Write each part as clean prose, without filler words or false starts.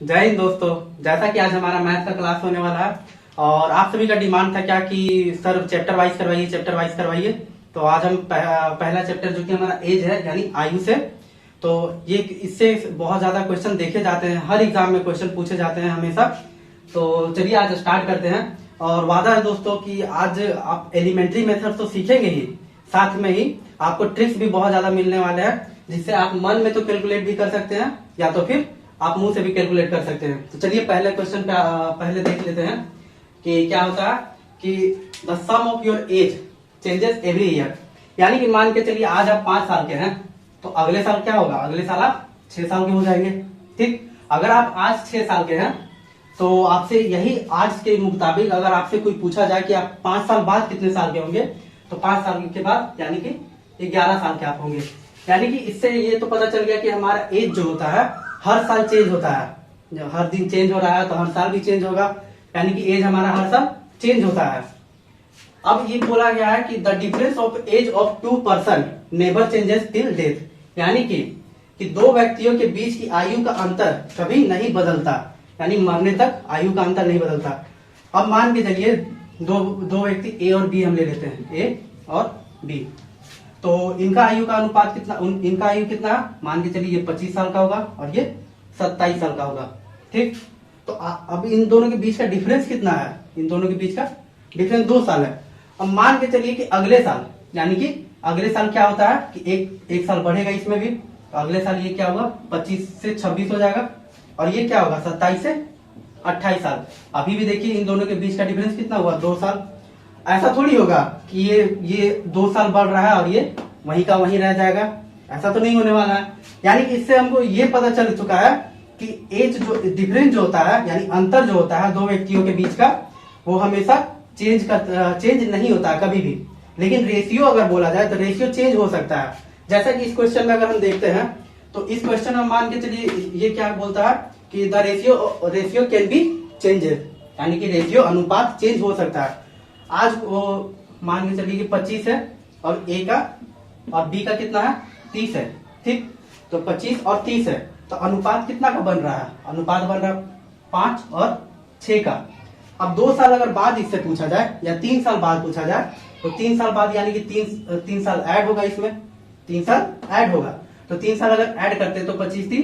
जय हिंद दोस्तों। जैसा कि आज हमारा मैथ का क्लास होने वाला है और आप सभी का डिमांड था क्या कि सर चैप्टर वाइज करवाइए, चैप्टर वाइज करवाइए। तो आज हम पहला चैप्टर जो कि हमारा एज है यानी आयु से, तो ये इससे बहुत ज्यादा क्वेश्चन देखे जाते हैं, हर एग्जाम में क्वेश्चन पूछे जाते हैं हमेशा। तो चलिए आज स्टार्ट करते हैं। और वादा है दोस्तों कि आज आप एलिमेंट्री मेथड तो सीखेंगे ही, साथ में ही आपको ट्रिक्स भी बहुत ज्यादा मिलने वाले हैं, जिससे आप मन में तो कैलकुलेट भी कर सकते हैं या तो फिर आप मुंह से भी कैलकुलेट कर सकते हैं। तो चलिए पहले क्वेश्चन पे पहले देख लेते हैं कि क्या होता है कि the sum of your age changes every year. यानी कि मान के चलिए आज आप 5 साल के हैं तो अगले साल क्या होगा, अगले साल आप 6 साल के हो जाएंगे। ठीक, अगर आप आज 6 साल के हैं तो आपसे यही आज के मुताबिक अगर आपसे कोई पूछा जाए कि आप 5 साल बाद कितने साल के होंगे, तो 5 साल के बाद यानी कि 11 साल के आप होंगे। यानी कि इससे ये तो पता चल गया कि हमारा एज जो होता है हर साल चेंज होता है। जब हर दिन चेंज हो रहा है तो हर साल भी चेंज होगा, यानी कि एज हमारा हर साल चेंज होता है। अब ये बोला गया है कि the difference of age of 2 person never changes till death. यानी कि दो व्यक्तियों के बीच की आयु का अंतर कभी नहीं बदलता, यानी मरने तक आयु का अंतर नहीं बदलता। अब मान के चलिए दो व्यक्ति ए और बी हम ले लेते हैं, ए और बी। तो इनका आयु का अनुपात कितना, इनका आयु कितना, मान के चलिए ये 25 साल का होगा और ये 27 साल का होगा। ठीक, तो अब इन दोनों के बीच का डिफरेंस कितना है, इन दोनों के बीच का डिफरेंस 2 साल है। अब मान के चलिए कि अगले साल, यानी कि अगले साल क्या होता है कि एक साल बढ़ेगा इसमें भी, तो अगले साल ये क्या होगा 25 से 26 हो जाएगा और ये क्या होगा 27 से 28 साल। अभी भी देखिए इन दोनों के बीच का डिफरेंस कितना हुआ, 2 साल। ऐसा थोड़ी होगा कि ये 2 साल बढ़ रहा है और ये वहीं का वहीं रह जाएगा, ऐसा तो नहीं होने वाला है। यानी कि इससे हमको ये पता चल चुका है कि एज जो डिफरेंस जो होता है यानी अंतर जो होता है दो व्यक्तियों के बीच का, वो हमेशा चेंज नहीं होता है कभी भी। लेकिन रेशियो अगर बोला जाए तो रेशियो चेंज हो सकता है। जैसा कि इस क्वेश्चन में अगर हम देखते हैं तो इस क्वेश्चन में मान के चलिए ये क्या बोलता है कि the ratio can be changes, यानी कि रेशियो अनुपात चेंज हो सकता है। आज वो मान के चलिए कि 25 है और ए का और बी का कितना है 30 है। ठीक, तो 25 और 30 है तो अनुपात कितना का बन रहा है, अनुपात बन रहा है 5 और 6 का। अब 2 साल अगर बाद इससे पूछा जाए या 3 साल बाद पूछा जाए तो 3 साल बाद यानी कि 3 साल ऐड होगा, इसमें 3 साल ऐड होगा। तो 3 साल अगर ऐड करते तो 25 3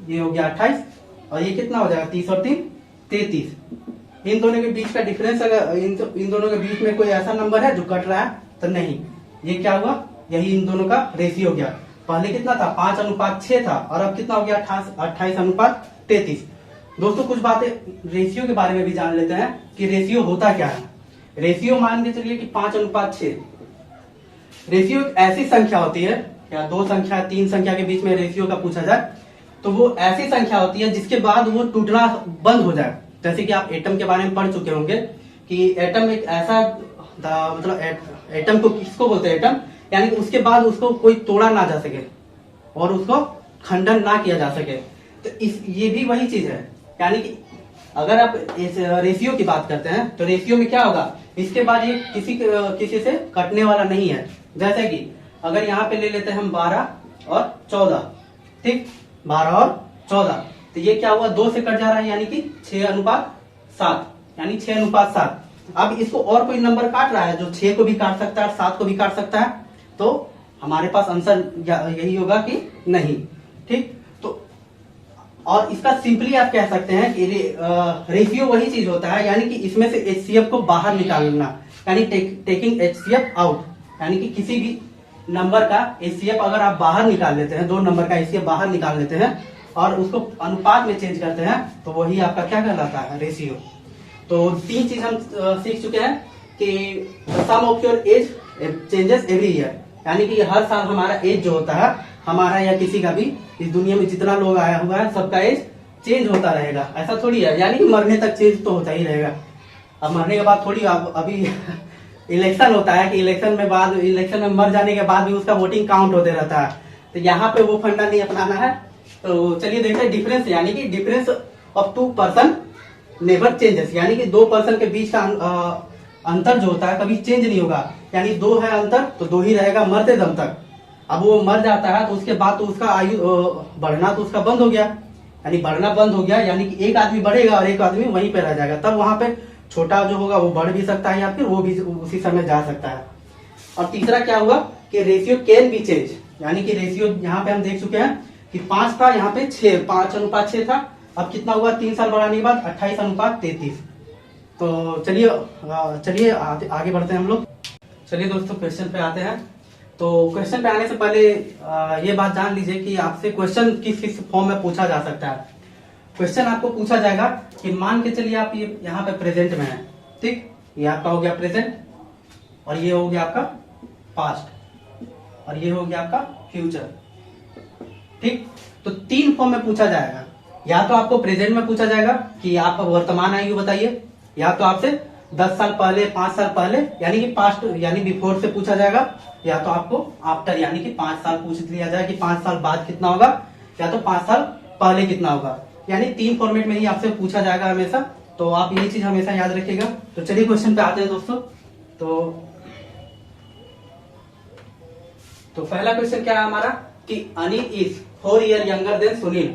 ये हो गया 28 और ये कितना हो जाएगा 30 और 3 33। इन दोनों के बीच का डिफरेंस अगर इन दोनों के बीच में कोई ऐसा नंबर है जो कट रहा है तो नहीं, ये क्या हुआ, यही इन दोनों का रेशियो हो गया। पहले कितना था 5:6 था और अब कितना हो गया 28:33। दोस्तों कुछ बातें रेशियो के बारे में भी जान लेते हैं कि रेशियो होता क्या है। रेशियो मान के चलिए कि 5:6। रेशियो एक ऐसी संख्या होती है, या 2 संख्या 3 संख्या के बीच में रेशियो का पूछा जाए तो वो ऐसी संख्या होती है जिसके बाद वो टूटना बंद हो जाए। जैसे कि आप एटम के बारे में पढ़ चुके होंगे कि एटम एक ऐसा मतलब एटम को किसको बोलते हैं, एटम यानी कि उसके बाद उसको कोई तोड़ा ना जा सके और उसको खंडन ना किया जा सके। तो ये भी वही चीज है, यानी कि अगर आप इस रेशियो की बात करते हैं तो रेशियो में क्या होगा, इसके बाद ये किसी से कटने वाला नहीं है। जैसे कि अगर यहाँ पे ले लेते हैं हम 12 और 14, ठीक 12 और 14, तो ये क्या हुआ 2 से कट जा रहा है यानी कि 6:7, यानी 6:7। अब इसको और कोई नंबर काट रहा है जो 6 को भी काट सकता है और 7 को भी काट सकता है, तो हमारे पास आंसर यही होगा कि नहीं। ठीक, तो और इसका सिंपली आप कह सकते हैं कि रेशियो वही चीज होता है, यानी कि इसमें से HCF को बाहर निकालना, यानी टेकिंग HCF आउट, यानी कि किसी भी नंबर का HCF अगर आप बाहर निकाल लेते हैं, 2 नंबर का HCF बाहर निकाल लेते हैं और उसको अनुपात में चेंज करते हैं तो वही आपका क्या कहलाता है, रेशियो। तो 3 चीज हम सीख चुके हैं कि sum of your age changes every year, यानी कि हर साल हमारा एज जो होता है, हमारा या किसी का भी इस दुनिया में जितना लोग आया हुआ है सबका एज चेंज होता रहेगा। ऐसा थोड़ी है, यानी कि मरने तक चेंज तो होता ही रहेगा। अब मरने के बाद थोड़ी अभी इलेक्शन होता है कि इलेक्शन में मर जाने के बाद भी उसका वोटिंग काउंट होते रहता है, तो यहाँ पे वो फंडा नहीं अपनाना है। तो चलिए देखते हैं डिफरेंस, यानी कि difference of 2 person never changes, यानी कि 2 पर्सन के बीच का अंतर जो होता है कभी चेंज नहीं होगा। यानी 2 है अंतर तो 2 ही रहेगा मरते दम तक। अब वो मर जाता है तो उसके बाद तो उसका आयु बढ़ना तो उसका बंद हो गया, यानी बढ़ना बंद हो गया, यानी कि एक आदमी बढ़ेगा और एक आदमी वहीं पे रह जाएगा, तब वहां पे छोटा जो होगा वो बढ़ भी सकता है या फिर वो भी उसी समय जा सकता है। और तीसरा क्या हुआ कि रेशियो कैन बी चेंज, यानी कि रेशियो यहाँ पे हम देख चुके हैं कि 5 था, यहाँ पे 6, 5:6 था। अब कितना हुआ 3 साल बढ़ाने के बाद 28:33। तो चलिए आगे बढ़ते हैं हम लोग। चलिए दोस्तों क्वेश्चन पे आते हैं। तो क्वेश्चन पे आने से पहले ये बात जान लीजिए कि आपसे क्वेश्चन किस किस फॉर्म में पूछा जा सकता है। क्वेश्चन आपको पूछा जाएगा कि मान के चलिए आप ये यहाँ पे प्रेजेंट में है, ठीक, ये आपका हो गया प्रेजेंट और ये हो गया आपका पास्ट और ये हो गया आपका फ्यूचर, ठीक। तो 3 फॉर्म में पूछा जाएगा, या तो आपको प्रेजेंट में पूछा जाएगा कि आप वर्तमान आयु बताइए, या तो आपसे 10 साल पहले, 5 साल पहले यानी कि पास्ट यानी बिफोर से पूछा जाएगा, या तो आपको आफ्टर यानी कि 5 साल पूछ लिया जाए कि 5 साल बाद कितना होगा, या तो 5 साल पहले कितना होगा। यानी 3 फॉर्मेट में ही आपसे पूछा जाएगा हमेशा, तो आप ये चीज हमेशा याद रखिएगा। तो चलिए क्वेश्चन पे आते हैं दोस्तों। तो पहला क्वेश्चन क्या है हमारा कि Anil is 4 year younger than Sunil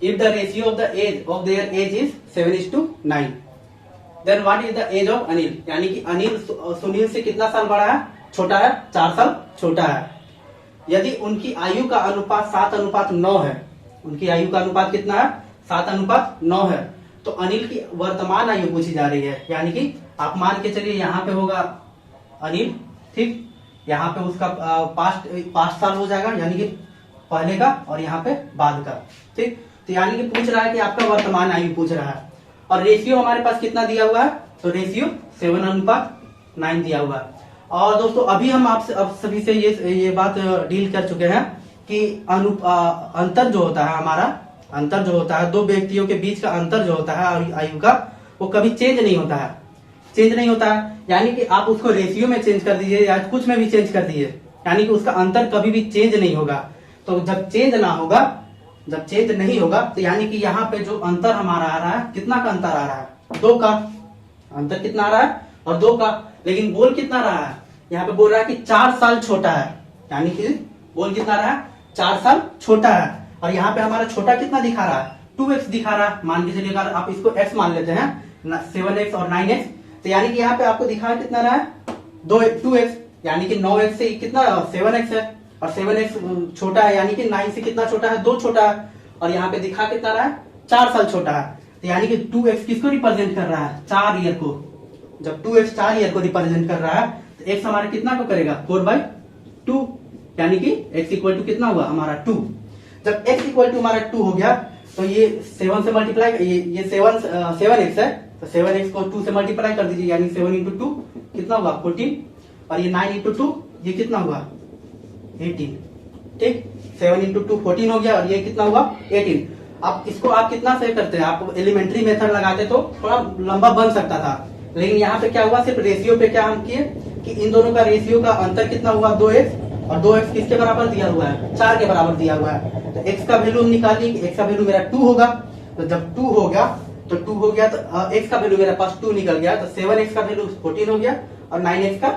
if the ratio of the age of their age is 7:9, then what is the age of Anil, यानी कि अनिल सुनील से कितना साल बड़ा है, छोटा है, 4 साल छोटा है। यदि उनकी आयु का अनुपात 7:9 है, उनकी आयु का अनुपात कितना है, 7:9 है, तो अनिल की वर्तमान आयु पूछी जा रही है। यानी कि आप मान के चलिए यहाँ पे होगा अनिल, ठीक, यहाँ पे उसका पास्ट साल हो जाएगा यानी कि पहले का और यहाँ पे बाद का, ठीक। तो यानी कि पूछ रहा है कि आपका वर्तमान आयु पूछ रहा है। और रेशियो हमारे पास कितना दिया हुआ है, तो रेशियो 7:9 दिया हुआ है। और दोस्तों अभी हम आपसे अब सभी से ये बात डील कर चुके हैं कि अंतर जो होता है हमारा, अंतर जो होता है 2 व्यक्तियों के बीच का अंतर जो होता है आयु का, वो कभी चेंज नहीं होता है, चेंज नहीं होता है। यानी कि आप उसको रेशियो में चेंज कर दीजिए या कुछ में भी चेंज कर दीजिए, यानी कि उसका अंतर कभी भी चेंज नहीं होगा। तो जब चेंज ना होगा, जब चेंज नहीं होगा, तो यानी कि यहाँ पे जो अंतर हमारा आ रहा है, कितना का अंतर आ रहा है, 2 का अंतर कितना आ रहा है और 2 का, लेकिन बोल कितना रहा है, यहाँ पे बोल रहा है कि 4 साल छोटा है, यानी कि बोल कितना रहा है, 4 साल छोटा है। और यहाँ पे हमारा छोटा कितना दिखा रहा है, 2x दिखा रहा है। मान के चलिए अगर आप इसको x मान लेते हैं, 7x और 9x, तो यानी कि यहाँ पे आपको दिखा है कितना रहा है, 2x, यानी कि 9x से कितना 7x है, और 7x छोटा है यानी कि 9 से कितना छोटा है, 2 छोटा है। और यहाँ पे दिखा कितना रहा है, 4 साल छोटा है। तो यानी कि 2x किसको रिप्रेजेंट कर रहा है, 4 ईयर को। जब 2x 4 ईयर को रिप्रेजेंट कर रहा है, तो x हमारा कितना को करेगा, 4/2, यानी कि x इक्वल टू कितना हुआ हमारा 2। जब x इक्वल टू हमारा 2 हो गया, तो ये 7 से मल्टीप्लाई, ये 7x है, तो 7x को 2 से मल्टीप्लाई कर दीजिए, यानी 7 इंटू 2 कितना हुआ 14, और ये 9 इंटू 2 ये कितना हुआ 18, ठीक। 7 इंटू 2 14 हो गया, और ये कितना हुआ 18। अब इसको आप कितना से करते हैं, आप एलिमेंट्री मेथड लगाते तो थोड़ा लंबा बन सकता था, लेकिन यहाँ पे क्या हुआ, सिर्फ रेशियो पे क्या हम किए कि इन दोनों का रेशियो का अंतर कितना हुआ 2x, और 2x किसके बराबर दिया हुआ है, 4 के बराबर दिया हुआ है। तो x का वैल्यू निकालिए, x का वैल्यू मेरा 2 होगा। तो जब 2 हो गया तो x का वैल्यू मेरे पास 2 निकल गया, तो 7x का वैल्यू 14 हो गया और 9x का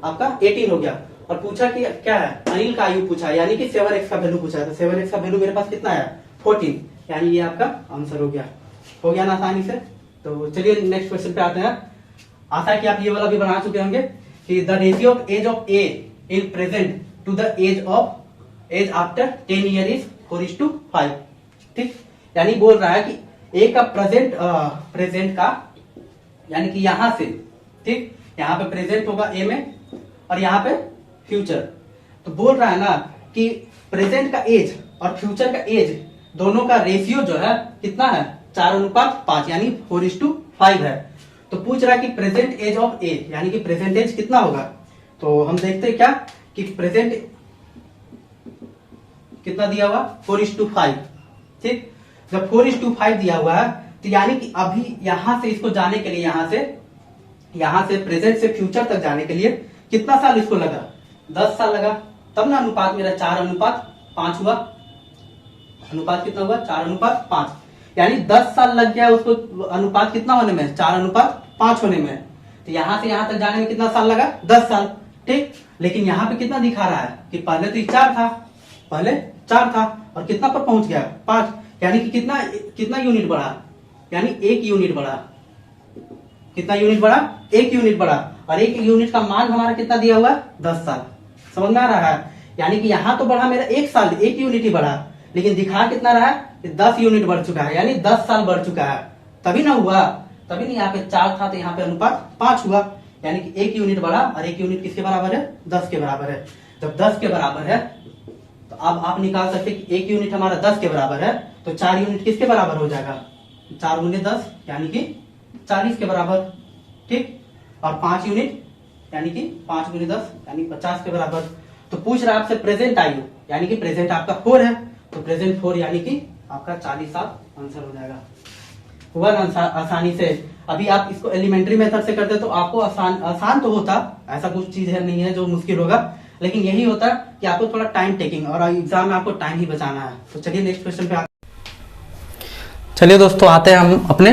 आपका 18 हो गया। और पूछा कि क्या है, अनिल का आयु पूछा, यानी कि 7x का वैल्यू पूछा, तो 7x का वैल्यू मेरे पास कितना है 14, यानी ये आपका आंसर हो गया ना आसानी से। तो चलिए नेक्स्ट क्वेश्चन पे आते हैं। आशा है कि आप ये वाला भी बना चुके होंगे कि the ratio of age of A in present to the age after 10 year is 4:5, ठीक। यानी बोल रहा है कि ए का प्रेजेंट का, यानी कि यहां से, ठीक, यहाँ पे प्रेजेंट होगा ए में और यहाँ पे फ्यूचर। तो बोल रहा है ना कि प्रेजेंट का एज और फ्यूचर का एज दोनों का रेशियो जो है कितना है 4:5, यानी 4:5 है। तो पूछ रहा है कि प्रेजेंट एज ऑफ ए, यानी कि प्रेजेंट एज कितना होगा। तो हम देखते हैं क्या कि प्रेजेंट कितना दिया हुआ 4:5, ठीक। जब 4:5 दिया हुआ है, तो यानी कि अभी यहां से इसको जाने के लिए, यहां से प्रेजेंट से फ्यूचर तक जाने के लिए कितना साल इसको लगा, 10 साल लगा। तब ना अनुपात मेरा 4:5 हुआ। अनुपात कितना हुआ 4:5, यानी 10 साल लग गया उसको अनुपात कितना होने में, 4:5 होने में। तो यहां से यहां तक जाने में कितना साल लगा, 10 साल, ठीक। लेकिन यहाँ पे कितना दिखा रहा है कि पहले तो 4 था, और कितना पर पहुंच गया 5, यानी कि कितना कितना यूनिट बढ़ा, यानी 1 यूनिट बढ़ा। कितना यूनिट बढ़ा? 1 यूनिट बढ़ा। और 1 यूनिट का मान हमारा कितना दिया हुआ है? 10 साल। समझ में आ रहा है? यानी कि यहाँ तो बढ़ा मेरा 1 साल, 1 यूनिट ही बढ़ा, लेकिन दिखा कितना रहा है? 10 यूनिट बढ़ चुका है, यानी 10 साल बढ़ चुका है। तभी ना हुआ, तभी नहीं यहाँ पे 4 था तो यहाँ पे अनुपात 5 हुआ। यानी कि 1 यूनिट बढ़ा और 1 यूनिट किसके बराबर है? 10 के बराबर है। जब 10 के बराबर है तो अब आप निकाल सकते हैं कि 1 यूनिट हमारा 10 के बराबर है, तो 4 यूनिट किसके बराबर हो जाएगा? 4 गुने 10 यानी कि 40 के बराबर। ठीक, और 5 यूनिट यानी कि 5 गुने 10 यानी 50 के बराबर। तो पूछ रहा है आपसे प्रेजेंट आयु, यानी कि प्रेजेंट आपका 4 है, तो प्रेजेंट 4 यानी कि आपका 40 साल आंसर हो जाएगा। हुआ ना आसानी से। अभी आप इसको एलिमेंट्री मेथड से करते तो आपको आसान तो होता, ऐसा कुछ चीज है नहीं है जो मुश्किल होगा, लेकिन यही होता कि आपको थोड़ा टाइम टेकिंग, और एग्जाम में आपको टाइम ही बचाना है। तो चलिए नेक्स्ट क्वेश्चन पे चलिए दोस्तों आते हैं हम अपने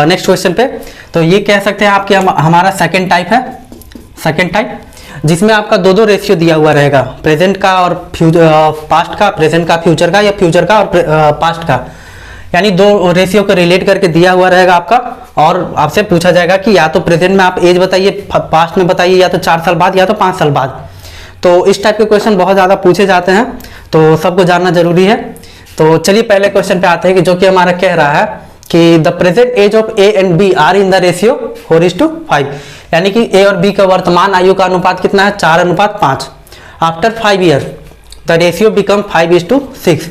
नेक्स्ट क्वेश्चन पे। तो ये कह सकते हैं आपके हमारा सेकंड टाइप है, सेकंड टाइप, जिसमें आपका दो रेशियो दिया हुआ रहेगा, प्रेजेंट का और पास्ट का, प्रेजेंट का फ्यूचर का, या फ्यूचर का और पास्ट का, यानी 2 रेशियो को रिलेट करके दिया हुआ रहेगा आपका। और आपसे पूछा जाएगा कि या तो प्रेजेंट में आप एज बताइए, पास्ट में बताइए, या तो 4 साल बाद या तो 5 साल बाद। तो इस टाइप के क्वेश्चन बहुत ज़्यादा पूछे जाते हैं, तो सबको जानना जरूरी है। तो चलिए पहले क्वेश्चन पे आते हैं, कि जो कि हमारा कह रहा है कि the present age of A and B are in the ratio 4:5, यानी कि ए और बी का वर्तमान आयु का अनुपात कितना है? 4:5। After 5 year the ratio become 5:6।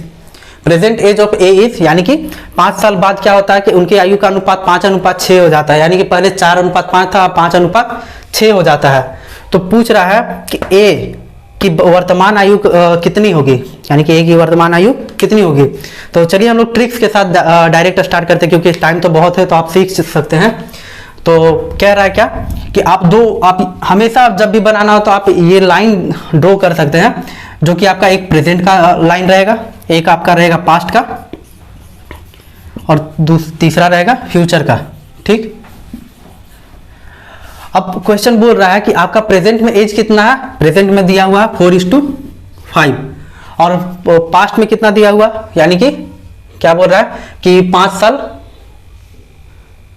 Present age of A is, यानी कि 5 साल बाद क्या होता है कि उनकी आयु का अनुपात 5:6 हो जाता है, यानी कि पहले 4:5 था, 5:6 हो जाता है। तो पूछ रहा है कि ए की वर्तमान आयु कितनी होगी, यानी कि ए की वर्तमान आयु कितनी होगी। तो चलिए हम लोग ट्रिक्स के साथ डायरेक्ट स्टार्ट करते हैं, क्योंकि टाइम तो बहुत है, तो आप सीख सकते हैं। तो कह रहा है क्या कि आप हमेशा जब भी बनाना हो तो आप ये लाइन ड्रॉ कर सकते हैं, जो कि आपका एक प्रेजेंट का लाइन रहेगा, एक आपका रहेगा पास्ट का, और तीसरा रहेगा फ्यूचर का। ठीक, अब क्वेश्चन बोल रहा है कि आपका प्रेजेंट में एज कितना है? प्रेजेंट में दिया हुआ है 4:5, और पास्ट में कितना दिया हुआ, यानी कि क्या बोल रहा है कि 5 साल,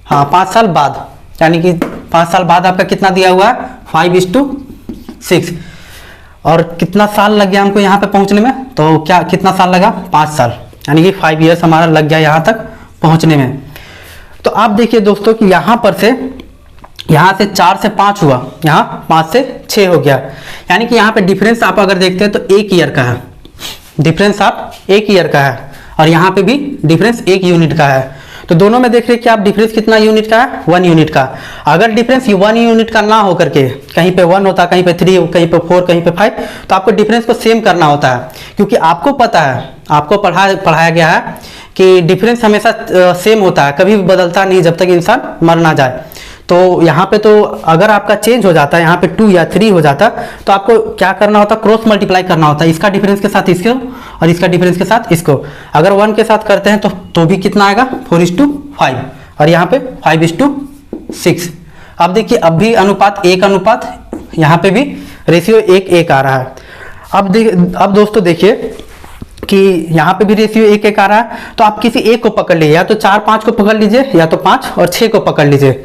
हाँ 5 साल बाद, यानी कि 5 साल बाद आपका कितना दिया हुआ है? 5:6। और कितना साल लग गया हमको यहाँ पे पहुंचने में? तो क्या कितना साल लगा? 5 साल, यानी कि 5 ईयर्स हमारा लग गया यहाँ तक पहुंचने में। तो आप देखिए दोस्तों कि यहाँ से 4 से 5 हुआ, यहाँ 5 से 6 हो गया, यानी कि यहाँ पे डिफरेंस आप अगर देखते हैं तो 1 ईयर का है, डिफरेंस आप 1 ईयर का है, और यहाँ पे भी डिफरेंस 1 यूनिट का है। तो दोनों में देख रहे हैं कि आप डिफरेंस कितना यूनिट का है? 1 यूनिट का। अगर डिफरेंस 1 यूनिट का ना हो करके कहीं पे 1 होता, कहीं पे 3, कहीं पे 4, कहीं पे 5, तो आपको डिफरेंस को सेम करना होता है, क्योंकि आपको पता है, आपको पढ़ाया गया है कि डिफरेंस हमेशा सेम होता है, कभी भी बदलता नहीं जब तक इंसान मर ना जाए। तो यहाँ पे तो अगर आपका चेंज हो जाता है, यहाँ पे 2 या 3 हो जाता, तो आपको क्या करना होता? क्रॉस मल्टीप्लाई करना होता है, इसका डिफरेंस के साथ इसको और इसका डिफरेंस के साथ इसको। अगर 1 के साथ करते हैं तो भी कितना आएगा? 4:5, और यहाँ पे 5:6। अब देखिए, अब भी अनुपात 1 अनुपात, यहाँ पे भी रेशियो 1:1 आ रहा है। अब दोस्तों देखिए कि यहाँ पे भी रेशियो 1:1 आ रहा है, तो आप किसी एक को पकड़ लीजिए, या तो 4, 5 को पकड़ लीजिए, या तो 5 और 6 को पकड़ लीजिए।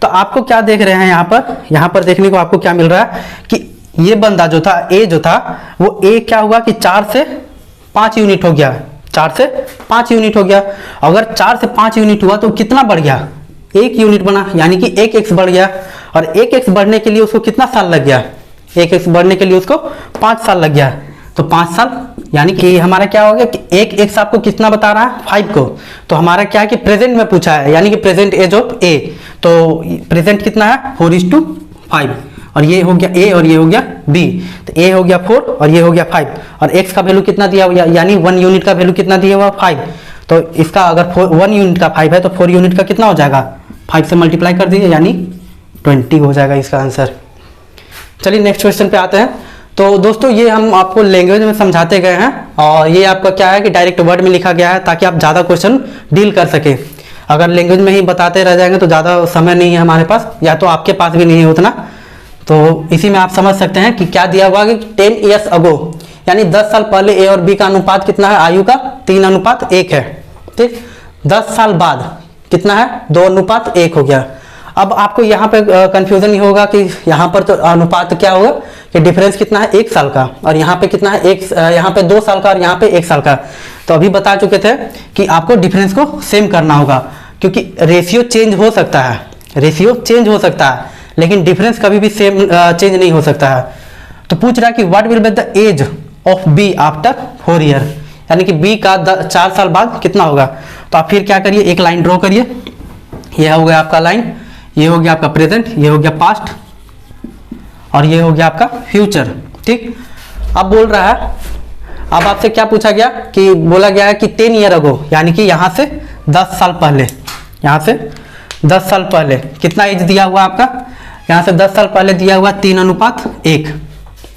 तो आपको क्या देख रहे हैं यहाँ पर देखने को आपको क्या मिल रहा है कि ये बंदा जो था, ए जो था, वो ए क्या हुआ कि 4 से 5 यूनिट हो गया, 4 से 5 यूनिट हो गया। अगर 4 से 5 यूनिट हुआ तो कितना बढ़ गया? 1 यूनिट बना, यानी कि 1x बढ़ गया। और 1x बढ़ने के लिए उसको कितना साल लग गया? 1x बढ़ने के लिए उसको 5 साल लग गया। तो 5 साल, यानी कि हमारा क्या हो गया कि 1x आपको कितना बता रहा है? 5 को। तो हमारा क्या है कि प्रेजेंट में पूछा है, यानी कि प्रेजेंट एज ऑफ ए, तो प्रेजेंट कितना है? 4:5, और ये हो गया ए और ये हो गया बी। तो ए हो गया 4 और ये हो गया 5, और x का वैल्यू कितना दिया हुआ, यानी 1 यूनिट का वैल्यू कितना दिया हुआ? 5। तो इसका अगर 1 यूनिट का 5 है तो 4 यूनिट का कितना हो जाएगा? 5 से मल्टीप्लाई कर दीजिए, यानी 20 हो जाएगा इसका आंसर। चलिए नेक्स्ट क्वेश्चन पे आते हैं। तो दोस्तों ये हम आपको लैंग्वेज में समझाते गए हैं, और ये आपका क्या है कि डायरेक्ट वर्ड में लिखा गया है, ताकि आप ज़्यादा क्वेश्चन डील कर सके। अगर लैंग्वेज में ही बताते रह जाएंगे तो ज़्यादा समय नहीं है हमारे पास, या तो आपके पास भी नहीं है उतना। तो इसी में आप समझ सकते हैं कि क्या दिया हुआ कि 10 ईयर्स अगो, यानी 10 साल पहले ए और बी का अनुपात कितना है, आयु का 3:1 है। ठीक, 10 साल बाद कितना है, 2:1 हो गया। अब आपको यहाँ पे कंफ्यूजन नहीं होगा कि यहाँ पर तो अनुपात क्या होगा कि डिफरेंस कितना है 1 साल का, और यहाँ पे कितना है यहाँ पे 2 साल का और यहाँ पे 1 साल का। तो अभी बता चुके थे कि आपको डिफरेंस को सेम करना होगा, क्योंकि रेशियो चेंज हो सकता है, रेशियो चेंज हो सकता है, लेकिन डिफरेंस कभी भी सेम चेंज नहीं हो सकता है। तो पूछ रहा है कि what will be the age of B after 4 year, यानी कि बी का 4 साल बाद कितना होगा। तो आप फिर क्या करिए, एक लाइन ड्रॉ करिए, यह हो गया आपका लाइन, ये हो गया आपका प्रेजेंट, ये हो गया पास्ट, और ये हो गया आपका फ्यूचर। ठीक, अब बोल रहा है, अब आपसे क्या पूछा गया कि बोला गया है कि 10 ईयर अगो, यानी कि यहाँ से 10 साल पहले, यहाँ से 10 साल पहले कितना एज दिया हुआ आपका, यहाँ से 10 साल पहले दिया हुआ 3:1।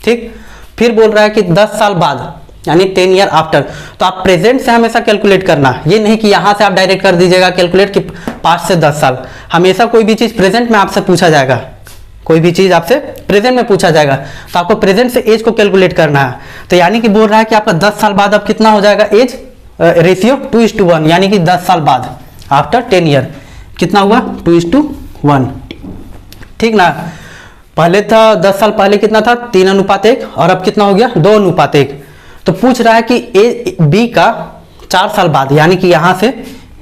ठीक, फिर बोल रहा है कि 10 साल बाद यानी 10 ईयर आफ्टर। तो आप प्रेजेंट से हमेशा कैलकुलेट करना, ये नहीं कि यहाँ से आप डायरेक्ट कर दीजिएगा कैलकुलेट कि 5 से 10 साल। हमेशा कोई भी चीज़ प्रेजेंट में आपसे पूछा जाएगा, कोई भी चीज़ आपसे प्रेजेंट में पूछा जाएगा, तो आपको प्रेजेंट से एज को कैलकुलेट करना है। तो यानी कि बोल रहा है कि आपका 10 साल बाद अब कितना हो जाएगा एज रेशियो 2:1, यानी कि 10 साल बाद आफ्टर 10 ईयर कितना हुआ 2:1। ठीक ना, पहले था 10 साल पहले कितना था 3:1, और अब कितना हो गया 2:1। तो पूछ रहा है कि ए बी का 4 साल बाद, यानी कि यहाँ से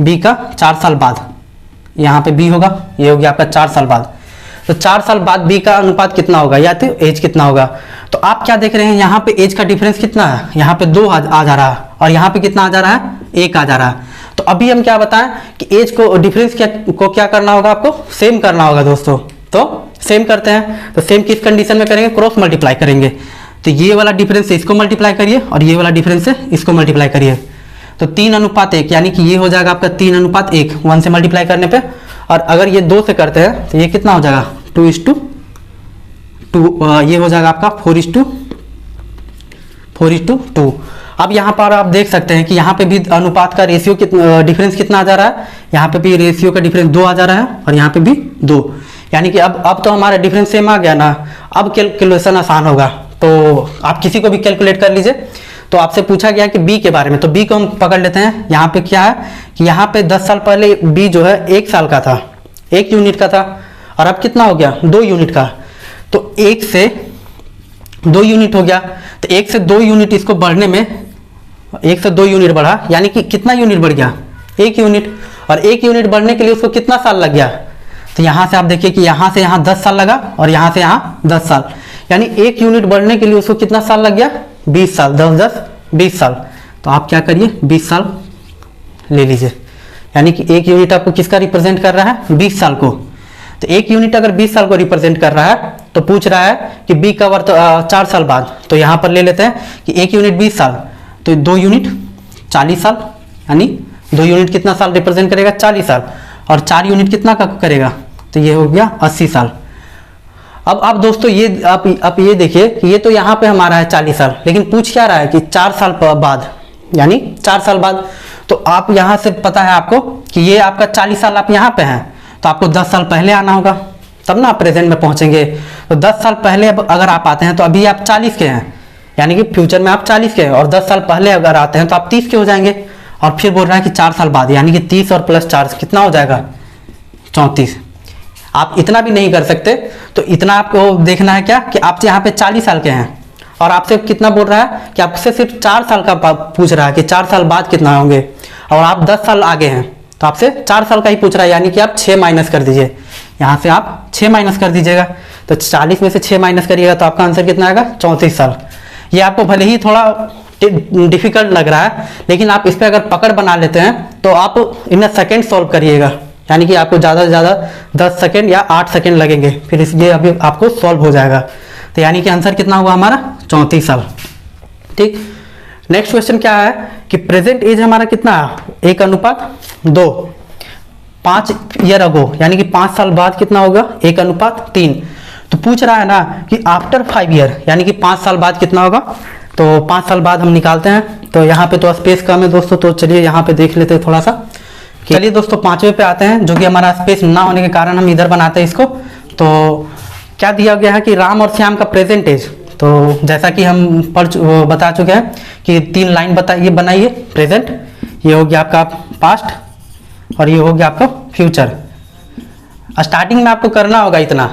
बी का 4 साल बाद, यहाँ पे बी होगा, ये हो गया आपका 4 साल बाद। तो 4 साल बाद बी का अनुपात कितना होगा, या तो एज कितना होगा। तो आप क्या देख रहे हैं, यहाँ पे एज का डिफरेंस कितना है, यहाँ पे 2 आ जा रहा है, और यहाँ पे कितना आ जा रहा है 1 आ जा रहा है। तो अभी हम क्या बताएं कि एज को डिफरेंस को क्या करना होगा, आपको सेम करना होगा दोस्तों। तो सेम करते हैं, तो सेम किस कंडीशन में करेंगे, क्रॉस मल्टीप्लाई करेंगे। तो ये वाला डिफरेंस से इसको मल्टीप्लाई करिए, और ये वाला डिफरेंस से इसको मल्टीप्लाई करिए। तो 3:1, यानी कि ये हो जाएगा आपका 3:1, 1 से मल्टीप्लाई करने पे। और अगर ये 2 से करते हैं तो ये कितना हो जाएगा 2:2, ये हो जाएगा आपका 4:2। अब यहाँ पर आप देख सकते हैं कि यहाँ पे भी अनुपात का रेशियो डिफरेंस कितना आ जा रहा है, यहाँ पे भी रेशियो का डिफरेंस 2 आ जा रहा है, और यहाँ पे भी 2, यानी कि अब तो हमारा डिफरेंस सेम आ गया ना। अब कैलकुलेशन आसान होगा, तो आप किसी को भी कैलकुलेट कर लीजिए। तो आपसे पूछा गया कि बी के बारे में, तो बी को हम पकड़ लेते हैं। यहाँ पे क्या है कि यहाँ पे 10 साल पहले बी जो है 1 साल का था, 1 यूनिट का था, और अब कितना हो गया 2 यूनिट का। तो 1 से 2 यूनिट हो गया, तो 1 से 2 यूनिट इसको बढ़ने में 1 से 2 यूनिट बढ़ा, यानी कि कितना यूनिट बढ़ गया 1 यूनिट, और 1 यूनिट बढ़ने के लिए उसको कितना साल लग गया। तो यहाँ से आप देखिए कि यहाँ से यहाँ 10 साल लगा, और यहाँ से यहाँ 10 साल, यानी 1 यूनिट बढ़ने के लिए उसको कितना साल लग गया 20 साल, 10 20 साल। तो आप क्या करिए 20 साल ले लीजिए, यानी कि 1 यूनिट आपको किसका रिप्रेजेंट कर रहा है 20 साल को। तो 1 यूनिट अगर 20 साल को रिप्रेजेंट कर रहा है, तो पूछ रहा है कि बी का वर्त 4 साल बाद। तो यहाँ पर ले लेते हैं कि 1 यूनिट 20 साल, तो 2 यूनिट 40 साल, यानी 2 यूनिट कितना साल रिप्रेजेंट करेगा 40 साल, और 4 यूनिट कितना का करेगा, तो ये हो गया 80 साल। अब आप दोस्तों ये आप ये देखिए कि ये तो यहाँ पे हमारा है 40 साल, लेकिन पूछ क्या रहा है कि 4 साल बाद, यानी 4 साल बाद। तो आप यहाँ से पता है आपको कि ये आपका 40 साल आप यहाँ पे हैं, तो आपको 10 साल पहले आना होगा, तब ना आप प्रेजेंट में पहुँचेंगे। तो 10 साल पहले अब अगर आप आते हैं तो अभी आप 40 के हैं, यानी कि फ्यूचर में आप 40 के हैं, और 10 साल पहले अगर आते हैं तो आप 30 के हो जाएंगे। और फिर बोल रहा है कि 4 साल बाद, यानी कि 30 और प्लस 4 कितना हो जाएगा 34। आप इतना भी नहीं कर सकते, तो इतना आपको देखना है क्या कि आप यहाँ पे 40 साल के हैं, और आपसे कितना बोल रहा है कि आपसे सिर्फ 4 साल का पूछ रहा है कि 4 साल बाद कितना होंगे, और आप 10 साल आगे हैं, तो आपसे 4 साल का ही पूछ रहा है, यानी कि आप 6 माइनस कर दीजिए। यहाँ से आप 6 माइनस कर दीजिएगा, तो 40 में से 6 माइनस करिएगा तो आपका आंसर कितना आएगा 34 साल। ये आपको भले ही थोड़ा डिफिकल्ट लग रहा है, लेकिन आप इस पर अगर पकड़ बना लेते हैं तो आप इन सेकेंड सॉल्व करिएगा, यानी कि आपको ज़्यादा से ज़्यादा 10 सेकेंड या 8 सेकेंड लगेंगे, फिर ये अभी आपको सॉल्व हो जाएगा। तो यानी कि आंसर कितना हुआ हमारा 34 साल। ठीक, नेक्स्ट क्वेश्चन क्या है कि प्रेजेंट एज हमारा कितना है 1:2, 5 ईयर अगो, यानी कि 5 साल बाद कितना होगा 1:3। तो पूछ रहा है ना कि आफ्टर 5 ईयर, यानी कि 5 साल बाद कितना होगा। तो 5 साल बाद हम निकालते हैं, तो यहाँ पे तो स्पेस कम है दोस्तों, तो चलिए यहाँ पे देख लेते हैं थोड़ा सा। चलिए दोस्तों 5वें पे आते हैं, जो कि हमारा स्पेस ना होने के कारण हम इधर बनाते हैं इसको। तो क्या दिया गया है कि राम और श्याम का प्रेजेंट एज तो जैसा कि हम बता चुके हैं कि 3 लाइन बताइए बनाइए प्रेजेंट, ये हो गया आपका पास्ट और ये हो गया आपका फ्यूचर। स्टार्टिंग में आपको करना होगा इतना,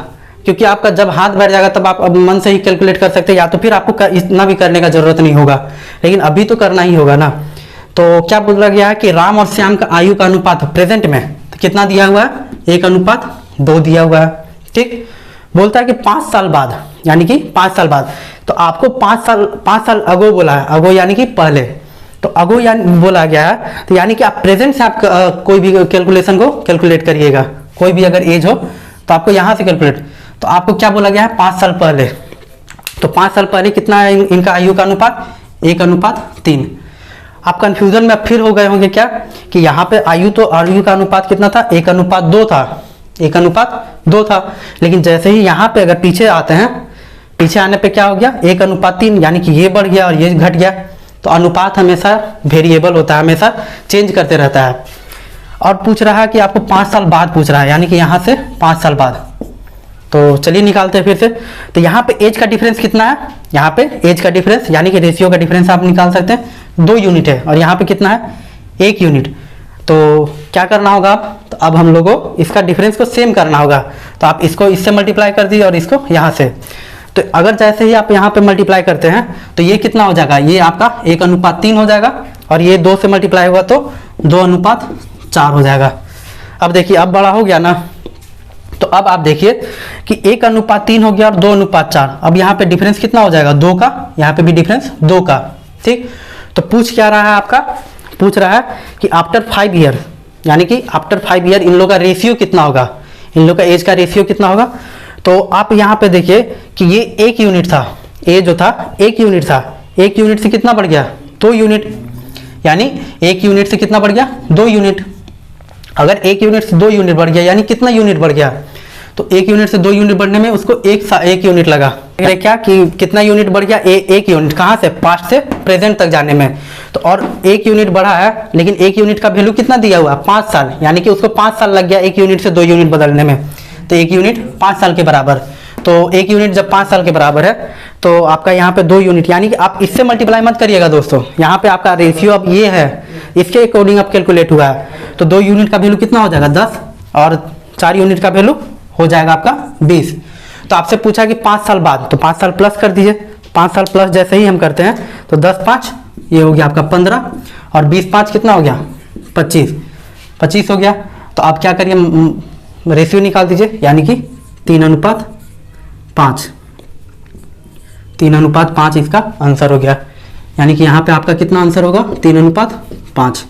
क्योंकि आपका जब हाथ बैठ जाएगा तब आप अब मन से ही कैलकुलेट कर सकते हैं, या तो फिर आपको इतना भी करने का जरूरत नहीं होगा, लेकिन अभी तो करना ही होगा ना। तो क्या बोला गया है कि राम और श्याम का आयु का अनुपात प्रेजेंट में तो कितना दिया हुआ है, 1:2 दिया हुआ है। ठीक, बोलता है कि 5 साल बाद, यानी कि 5 साल बाद, तो आपको 5 साल अगो बोला है, अगो यानी कि पहले, तो अगो यानी बोला गया है, तो यानी कि आप प्रेजेंट से आप कोई भी कैलकुलेशन को कैलकुलेट करिएगा, कोई भी अगर एज हो तो आपको यहाँ से कैलकुलेट, तो आपको क्या बोला गया है 5 साल पहले, तो 5 साल पहले कितना है इनका आयु का अनुपात, 1:3। आप कंफ्यूजन में फिर हो गए होंगे क्या कि यहाँ पे आयु का अनुपात कितना था, 1:2 था, 1:2 था, लेकिन जैसे ही यहाँ पे अगर पीछे आते हैं, पीछे आने पे क्या हो गया 1:3, यानी कि ये बढ़ गया और ये घट गया। तो अनुपात हमेशा वेरिएबल होता है, हमेशा चेंज करते रहता है। और पूछ रहा है कि आपको 5 साल बाद पूछ रहा है, यानी कि यहाँ से 5 साल बाद। तो चलिए निकालते हैं फिर से। तो यहाँ पे एज का डिफरेंस कितना है, यहाँ पे एज का डिफरेंस यानी कि रेशियो का डिफरेंस आप निकाल सकते हैं, 2 यूनिट है, और यहाँ पे कितना है 1 यूनिट। तो क्या करना होगा आप, तो अब हम लोगों को इसका डिफरेंस को सेम करना होगा, तो आप इसको इससे मल्टीप्लाई कर दीजिए और इसको यहाँ से। तो अगर जैसे ही आप यहाँ पे मल्टीप्लाई करते हैं तो ये कितना हो जाएगा, ये आपका 1:3 हो जाएगा, और ये 2 से मल्टीप्लाई हुआ तो 2:4 हो जाएगा। अब देखिए अब बड़ा हो गया ना, तो अब आप देखिए कि 1:3 हो गया और 2:4। अब यहाँ पे डिफरेंस कितना हो जाएगा, 2 का, यहाँ पे भी डिफरेंस 2 का। ठीक, तो पूछ क्या रहा है आपका, पूछ रहा है कि आफ्टर 5 ईयर, यानी कि आफ्टर 5 ईयर इन लोगों का रेशियो कितना होगा, इन लोगों का एज का रेशियो कितना होगा। तो आप यहाँ पे देखिए कि ये 1 यूनिट था, ए जो था 1 यूनिट था, 1 यूनिट से कितना बढ़ गया 2 यूनिट, यानी 1 यूनिट से कितना बढ़ गया 2 यूनिट। अगर 1 यूनिट से 2 यूनिट बढ़ गया यानी कितना यूनिट बढ़ गया, तो 1 यूनिट से 2 यूनिट बढ़ने में उसको 1 यूनिट लगा। क्या कि कितना यूनिट बढ़ गया, 1 यूनिट, कहाँ से, पास्ट से प्रेजेंट तक जाने में। तो और 1 यूनिट बढ़ा है, लेकिन 1 यूनिट का वैल्यू कितना दिया हुआ, 5 साल, यानी कि उसको 5 साल लग गया 1 यूनिट से 2 यूनिट बदलने में। तो 1 यूनिट 5 साल के बराबर, तो 1 यूनिट जब 5 साल के बराबर है तो आपका यहाँ पे 2 यूनिट, यानी कि आप इससे मल्टीप्लाई मत करिएगा दोस्तों, यहाँ पे आपका रेशियो अब ये है, इसके अकॉर्डिंग अब कैलकुलेट हुआ है। तो 2 यूनिट का वैल्यू कितना हो जाएगा 10, और 4 यूनिट का वैल्यू हो जाएगा आपका 20। तो आपसे पूछा कि 5 साल बाद, तो 5 साल प्लस कर दीजिए, 5 साल प्लस जैसे ही हम करते हैं तो 10 5 ये हो गया आपका 15, और 20 5 कितना हो गया 25 हो गया। तो आप क्या करिए रेशियो निकाल दीजिए, यानी कि 3:5, 3:5 इसका आंसर हो गया, यानी कि यहाँ पे आपका कितना आंसर होगा 3:5।